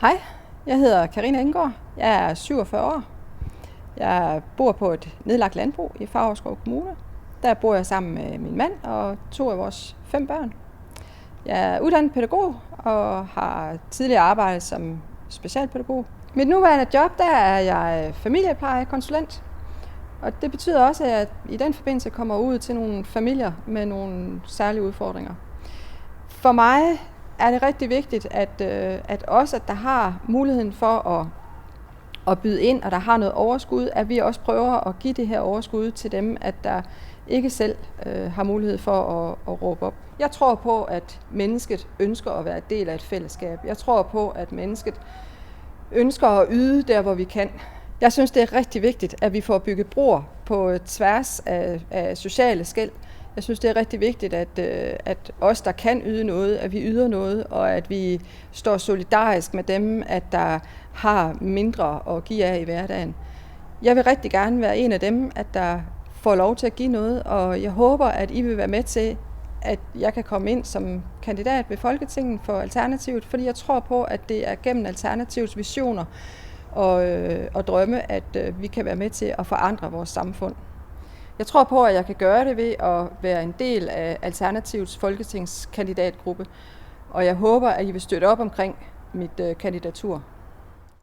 Hej, jeg hedder Karina Enggaard. Jeg er 47 år. Jeg bor på et nedlagt landbrug i Favrskov Kommune. Der bor jeg sammen med min mand og 2 af vores 5 børn. Jeg er uddannet pædagog og har tidligere arbejdet som specialpædagog. Mit nuværende job, der er jeg familieplejekonsulent. Og det betyder også, at jeg i den forbindelse kommer ud til nogle familier med nogle særlige udfordringer. For mig er det rigtig vigtigt, at også at der har muligheden for at byde ind, og der har noget overskud, at vi også prøver at give det her overskud til dem, at der ikke selv har mulighed for at råbe op. Jeg tror på, at mennesket ønsker at være en del af et fællesskab. Jeg tror på, at mennesket ønsker at yde der, hvor vi kan. Jeg synes, det er rigtig vigtigt, at vi får bygget broer på tværs af sociale skel. Jeg synes, det er rigtig vigtigt, at os, der kan yde noget, at vi yder noget, og at vi står solidarisk med dem, at der har mindre at give af i hverdagen. Jeg vil rigtig gerne være en af dem, at der får lov til at give noget, og jeg håber, at I vil være med til, at jeg kan komme ind som kandidat ved Folketinget for Alternativet, fordi jeg tror på, at det er gennem Alternativets visioner og drømme, at vi kan være med til at forandre vores samfund. Jeg tror på, at jeg kan gøre det ved at være en del af Alternativets folketingskandidatgruppe, og jeg håber, at I vil støtte op omkring mit kandidatur.